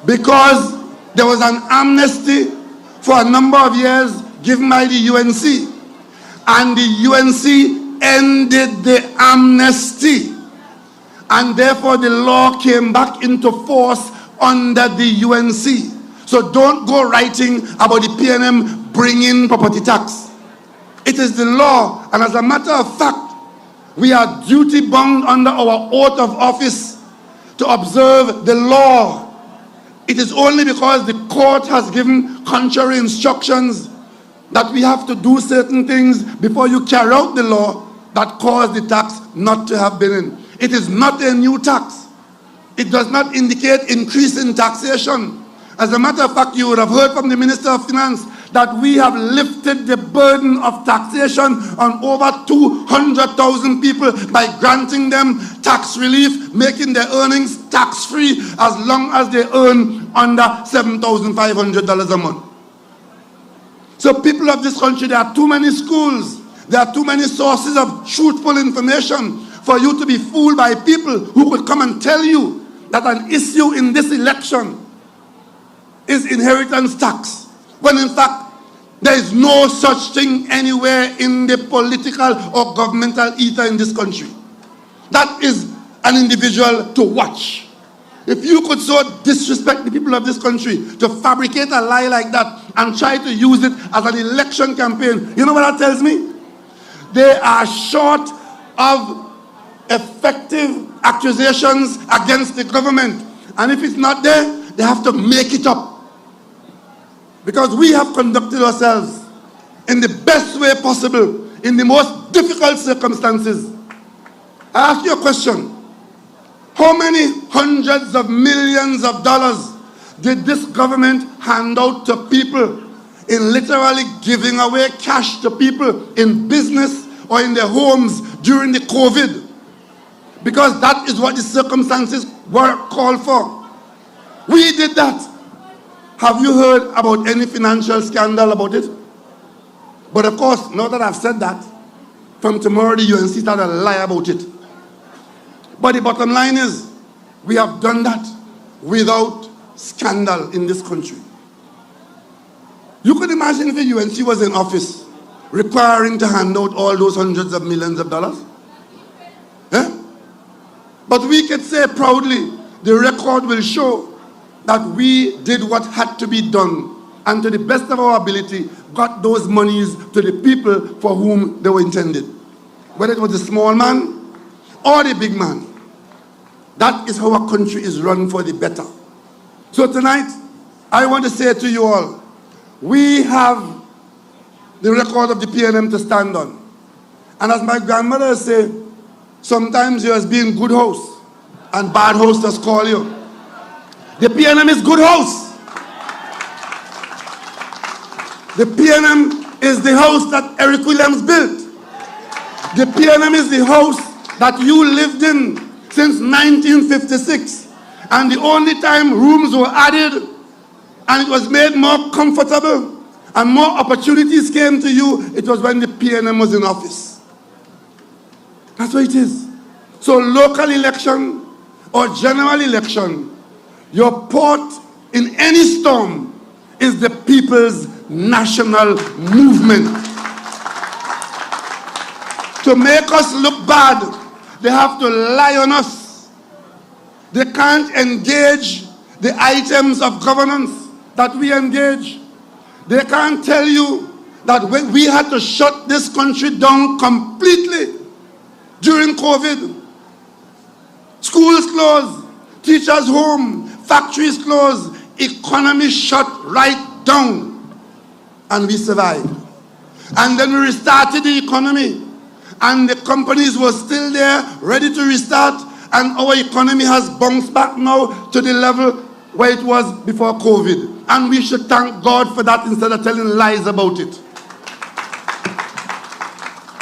because there was an amnesty for a number of years given by the UNC. And the UNC ended the amnesty. And therefore the law came back into force under the UNC. So don't go writing about the P&M bringing property tax. It is the law, and as a matter of fact, we are duty bound under our oath of office to observe the law. It is only because the court has given contrary instructions that we have to do certain things before you carry out the law that caused the tax not to have been in. It is not a new tax. It does not indicate increase in taxation. As a matter of fact, you would have heard from the Minister of Finance that we have lifted the burden of taxation on over 200,000 people by granting them tax relief, making their earnings tax-free as long as they earn under $7,500 a month. So people of this country, there are too many schools, there are too many sources of truthful information for you to be fooled by people who could come and tell you that an issue in this election is inheritance tax, when in fact there is no such thing anywhere in the political or governmental ether in this country. That is an individual to watch. If you could so disrespect the people of this country to fabricate a lie like that and try to use it as an election campaign, you know what that tells me? They are short of effective accusations against the government. And if it's not there, they have to make it up. Because we have conducted ourselves in the best way possible, in the most difficult circumstances. I ask you a question. How many hundreds of millions of dollars did this government hand out to people in literally giving away cash to people in business or in their homes during the COVID? Because that is what the circumstances were called for. We did that. Have you heard about any financial scandal about it? But of course, now that I've said that, from tomorrow the UNC started a lie about it. But the bottom line is, we have done that without scandal in this country. You could imagine if the UNC was in office, requiring to hand out all those hundreds of millions of dollars? Eh? But we could say proudly, the record will show that we did what had to be done, and to the best of our ability, got those monies to the people for whom they were intended. Whether it was the small man or the big man. That is how our country is run for the better. So tonight, I want to say to you all, we have the record of the P&M to stand on. And as my grandmother say, sometimes you're as being good host, and bad host just call you. The P&M is good house. The P&M is the house that Eric Williams built. The P&M is the house that you lived in since 1956. And the only time rooms were added and it was made more comfortable and more opportunities came to you, it was when the P&M was in office. That's what it is. So local election or general election, your port in any storm is the people's national movement. To make us look bad, they have to lie on us. They can't engage the items of governance that we engage. They can't tell you that when we had to shut this country down completely during COVID. Schools closed, teachers home, factories closed, economy shut right down. and we survived. And then we restarted the economy, and the companies were still there, ready to restart, and our economy has bounced back now to the level where it was before COVID. And we should thank God for that instead of telling lies about it.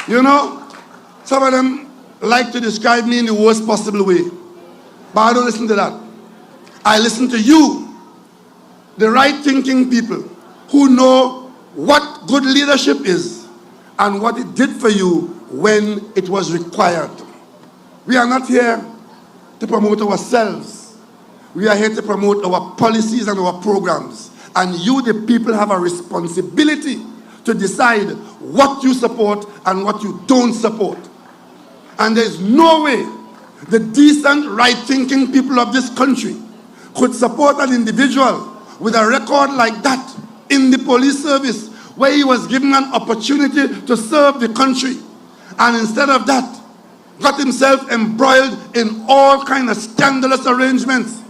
You know, some of them like to describe me in the worst possible way, but I don't listen to that. I listen to you, the right-thinking people who know what good leadership is and what it did for you when it was required. We are not here to promote ourselves. We are here to promote our policies and our programs. And you, the people, have a responsibility to decide what you support and what you don't support. And there's no way the decent, right-thinking people of this country could support an individual with a record like that in the police service, where he was given an opportunity to serve the country, and instead of that, got himself embroiled in all kind of scandalous arrangements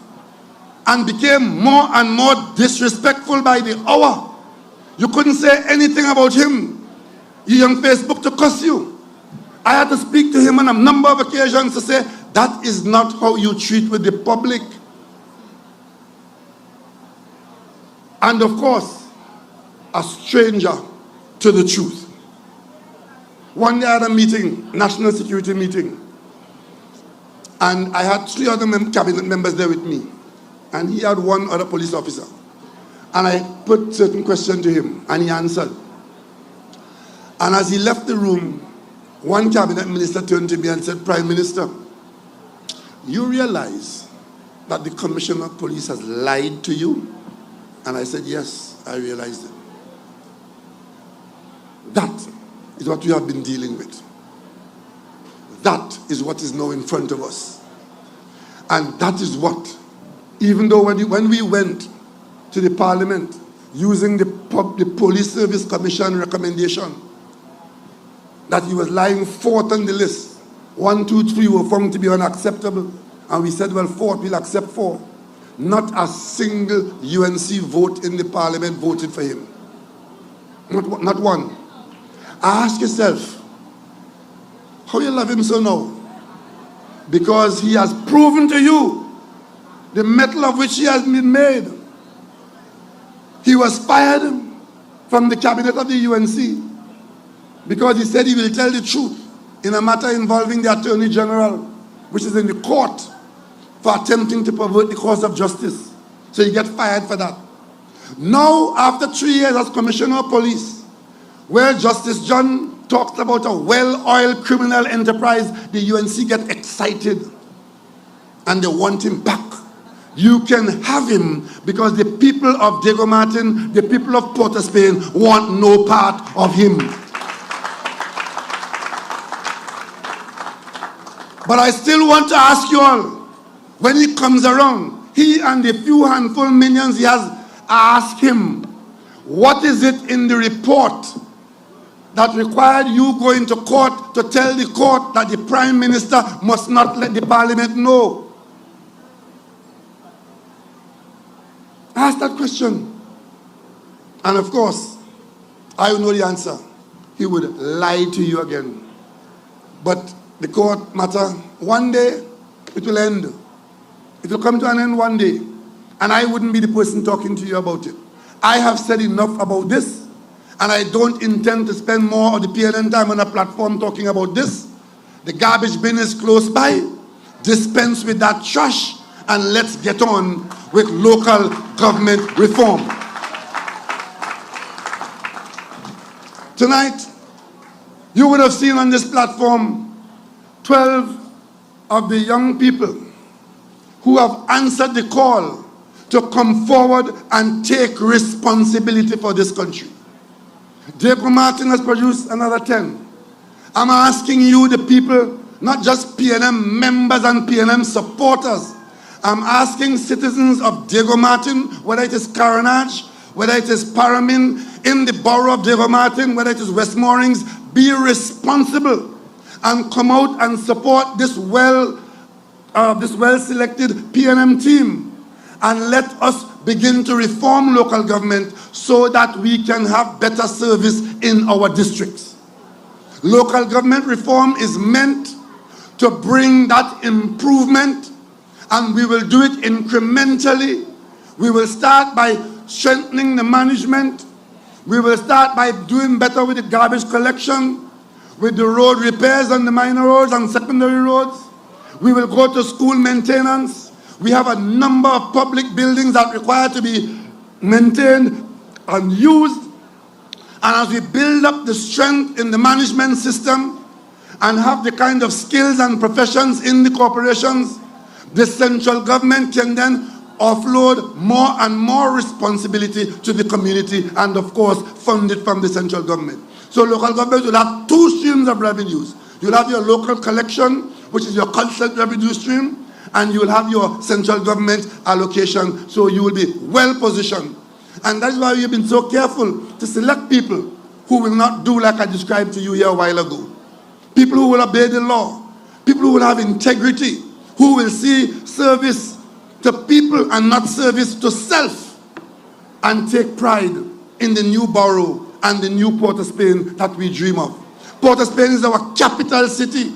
and became more and more disrespectful by the hour. You couldn't say anything about him. You on Facebook to cuss you. I had to speak to him on a number of occasions to say, that is not how you treat with the public. And of course, a stranger to the truth. One day I had a meeting, national security meeting, and I had 3 other cabinet members there with me, and he had 1 other police officer. And I put certain questions to him, and he answered. And as he left the room, one cabinet minister turned to me and said, Prime Minister, you realize that the Commissioner of Police has lied to you? And I said, yes, I realized it. That is what we have been dealing with. That is what is now in front of us. And that is what, even though when we went to the Parliament using the Police Service Commission recommendation, that he was lying 4th on the list. 1, 2, 3 were found to be unacceptable. And we said, well, 4th, we'll accept 4. Not a single UNC vote in the Parliament voted for him. Not one. Ask yourself, how you love him so now? Because he has proven to you the metal of which he has been made. He was fired from the cabinet of the UNC because he said he will tell the truth in a matter involving the Attorney General, which is in the court, for attempting to pervert the course of justice. So you get fired for that. Now, after 3 years as Commissioner of Police, where Justice John talked about a well-oiled criminal enterprise, the UNC get excited and they want him back. You can have him because the people of Diego Martin, the people of Port of Spain want no part of him. But I still want to ask you all, when he comes around, he and the few handful minions he has, ask him, what is it in the report that required you going to court to tell the court that the Prime Minister must not let the Parliament know? Ask that question. And of course, I know the answer. He would lie to you again. But the court matter, one day it will end. It will come to an end one day. And I wouldn't be the person talking to you about it. I have said enough about this. And I don't intend to spend more of the PNN time on a platform talking about this. The garbage bin is close by. Dispense with that trash. And let's get on with local government reform. Tonight, you would have seen on this platform 12 of the young people who have answered the call to come forward and take responsibility for this country. Diego Martin has produced another 10. I'm asking you, the people, not just PNM members and PNM supporters, I'm asking citizens of Diego Martin, whether it is Carenage, whether it is Paramin, in the borough of Diego Martin, whether it is West Moorings, be responsible and come out and support this well-selected PNM team. And let us begin to reform local government so that we can have better service in our districts. Local government reform is meant to bring that improvement, and we will do it incrementally. We will start by strengthening the management. We will start by doing better with the garbage collection, with the road repairs on the minor roads and secondary roads. We will go to school maintenance. We have a number of public buildings that require to be maintained and used. And as we build up the strength in the management system and have the kind of skills and professions in the corporations, the central government can then offload more and more responsibility to the community and, of course, fund it from the central government. So local government will have two streams of revenues. You'll have your local collection, which is your constant revenue stream, and you will have your central government allocation, so you will be well positioned. And that's why we've been so careful to select people who will not do like I described to you here a while ago. People who will obey the law, people who will have integrity, who will see service to people and not service to self, and take pride in the new borough and the new Port of Spain that we dream of. Port of Spain is our capital city.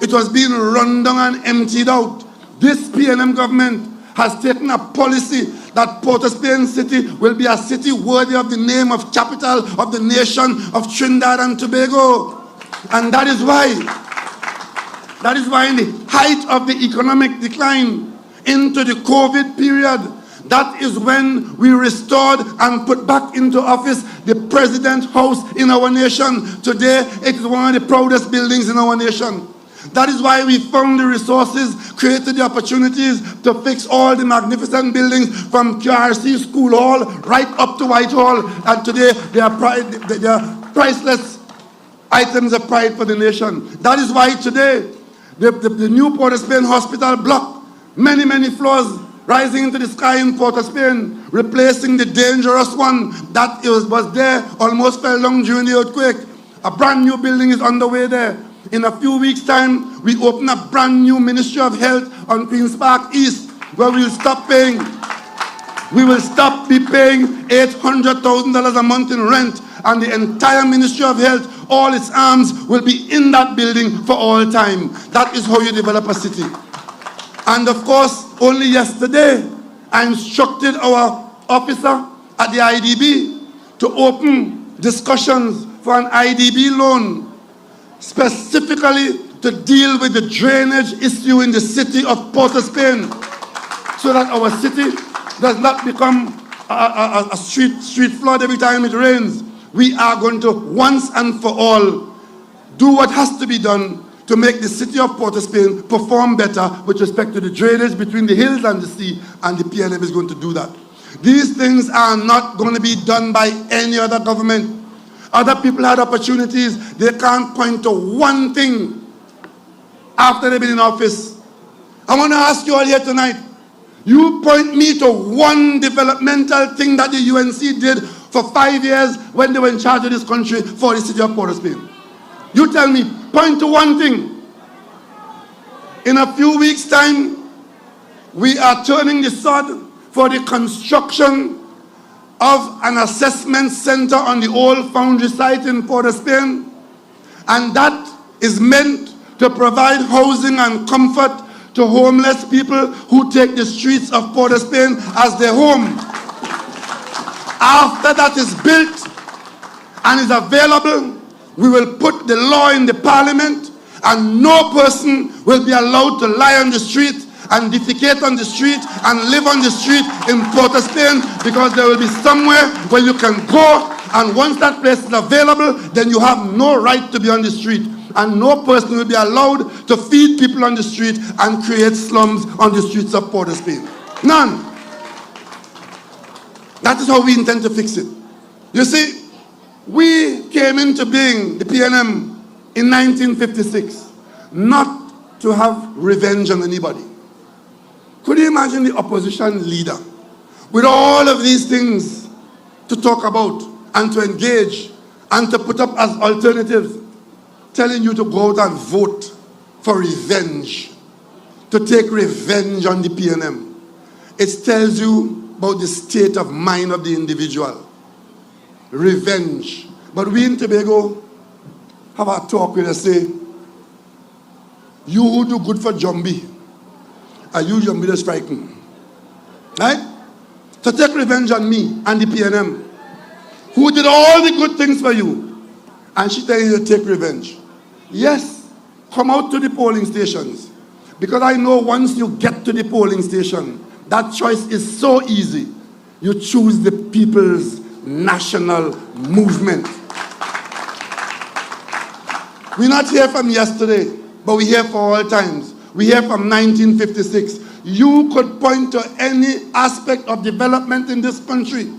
It was being run down and emptied out. This PNM government has taken a policy that Port of Spain City will be a city worthy of the name of capital of the nation of Trinidad and Tobago. And that is why in the height of the economic decline into the COVID period, that is when we restored and put back into office the President's house in our nation. Today, it is one of the proudest buildings in our nation. That is why we found the resources, created the opportunities to fix all the magnificent buildings from QRC School Hall right up to Whitehall. And today, they are priceless items of pride for the nation. That is why today, the new Port of Spain Hospital block, many floors rising into the sky in Port of Spain, replacing the dangerous one that was there, almost fell down during the earthquake. A brand new building is underway there. In a few weeks' time, we open a brand new Ministry of Health on Queen's Park East, where we will stop be paying $800,000 a month in rent, and the entire Ministry of Health, all its arms, will be in that building for all time. That is how you develop a city. And of course, only yesterday, I instructed our officer at the IDB to open discussions for an IDB loan, specifically to deal with the drainage issue in the city of Port of Spain, so that our city does not become a street flood every time it rains. We are going to, once and for all, do what has to be done to make the city of Port of Spain perform better with respect to the drainage between the hills and the sea, and the PNM is going to do that. These things are not going to be done by any other government. Other people had opportunities. They can't point to one thing after they've been in office. I want to ask you all here tonight, you point me to one developmental thing that the UNC did for 5 years when they were in charge of this country for the city of Port of Spain. You tell me, point to one thing. In a few weeks' time, we are turning the sod for the construction of an assessment center on the old foundry site in Port of Spain, and that is meant to provide housing and comfort to homeless people who take the streets of Port of Spain as their home. After that is built and is available, we will put the law in the parliament, and no person will be allowed to lie on the street and defecate on the street and live on the street in Port of Spain, because there will be somewhere where you can go, and once that place is available, then you have no right to be on the street, and no person will be allowed to feed people on the street and create slums on the streets of Port of Spain. None. That is how we intend to fix it. You see, we came into being, the PNM, in 1956, not to have revenge on anybody. Could you imagine the opposition leader with all of these things to talk about and to engage and to put up as alternatives, telling you to go out and vote for revenge, to take revenge on the PNM? It tells you about the state of mind of the individual. Revenge. But we in Tobago have a talk where they say, you who do good for Jumbi, and you Jumbi that's frightened. Right? So take revenge on me and the PNM, who did all the good things for you, and she telling you to take revenge. Yes, come out to the polling stations, because I know once you get to the polling station, that choice is so easy. You choose the People's National Movement. We're not here from yesterday, but we're here for all times. We're here from 1956. You could point to any aspect of development in this country,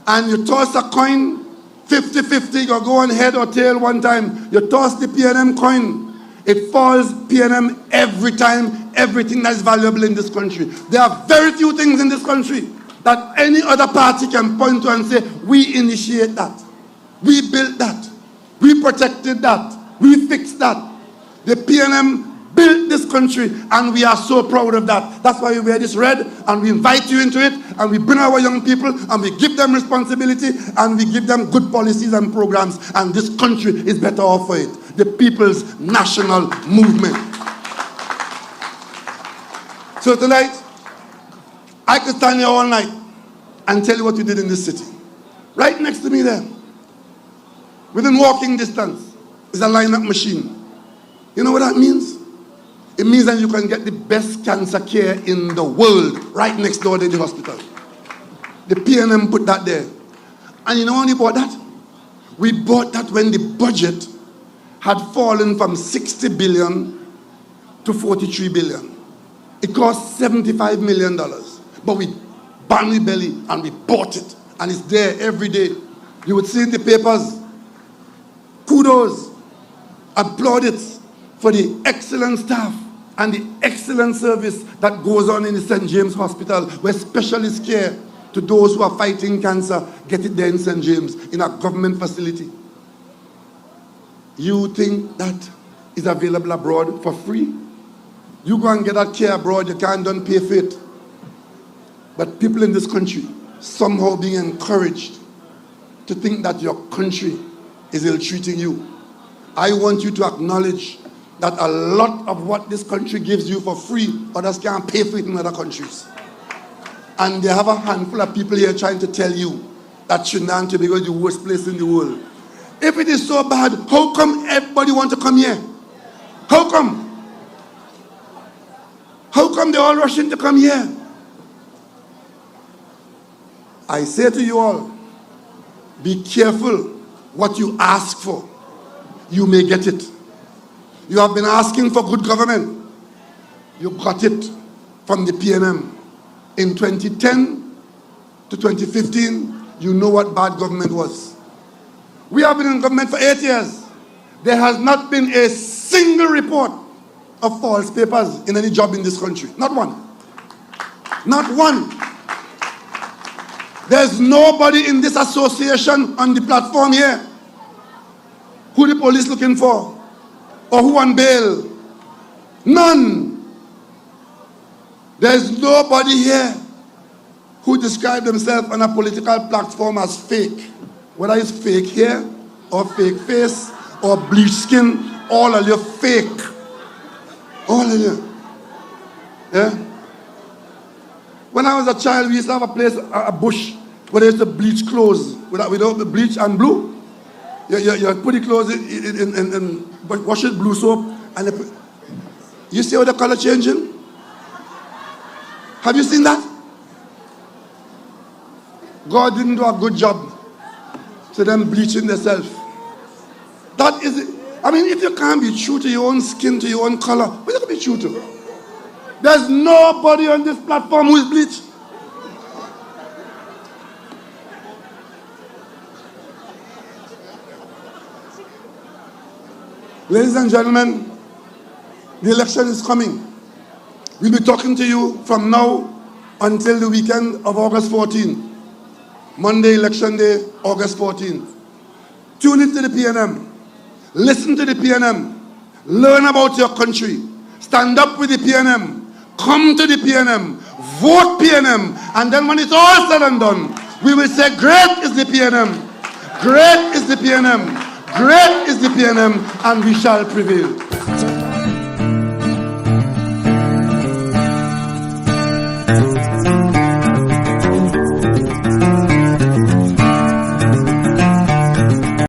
and you toss a coin, 50-50, you go on head or tail one time. You toss the PNM coin, it falls PNM every time, everything that's valuable in this country. There are very few things in this country that any other party can point to and say, we initiate that, we built that, we protected that, we fixed that. The PNM built this country, and we are so proud of that. That's why we wear this red, and we invite you into it, and we bring our young people, and we give them responsibility, and we give them good policies and programs, and this country is better off for it. The People's National Movement. So tonight, I could stand here all night and tell you what we did in this city. Right next to me there, within walking distance, is a line-up machine. You know what that means? It means that you can get the best cancer care in the world right next door to the hospital. The PNM put that there. And you know when we bought that? We bought that when the budget had fallen from 60 billion to 43 billion. It cost $75 million. But we banged the belly and we bought it. And it's there every day. You would see in the papers, kudos, applaudits for the excellent staff and the excellent service that goes on in the St. James Hospital, where specialist care to those who are fighting cancer get it there in St. James, in a government facility. You think that is available abroad for free? You go and get that care abroad, you can't don't pay for it. But people in this country somehow being encouraged to think that your country is ill-treating you. I want you to acknowledge that a lot of what this country gives you for free, others can't pay for it in other countries. And they have a handful of people here trying to tell you that Trinidad and Tobago is the worst place in the world. If it is so bad, how come everybody wants to come here? How come? How come they all rushing to come here? I say to you all, be careful what you ask for. You may get it. You have been asking for good government. You got it from the PNM. In 2010 to 2015, you know what bad government was. We have been in government for 8 years. There has not been a single report of false papers in any job in this country. Not one. Not one. There's nobody in this association on the platform here who the police looking for or who on bail. None. There's nobody here who describe themselves on a political platform as fake. Whether it's fake hair or fake face or bleach skin, all of you fake. All of you. Yeah? When I was a child, we used to have a place, a bush, where they used to bleach clothes without the bleach and blue. You put the clothes in wash it blue soap, and you see how the color changing? Have you seen that? God didn't do a good job to them bleaching themselves. That is it. I mean, if you can't be true to your own skin, to your own color, what are you going to be true to? There's nobody on this platform who is bleached. Ladies and gentlemen, the election is coming. We'll be talking to you from now until the weekend of August 14th. Monday, election day, August 14th. Tune into the PNM. Listen to the PNM. Learn about your country. Stand up with the PNM. Come to the PNM. vote PNM, and then when it's all said and done, we will say, great is the PNM, great is the PNM, great is the PNM, and we shall prevail.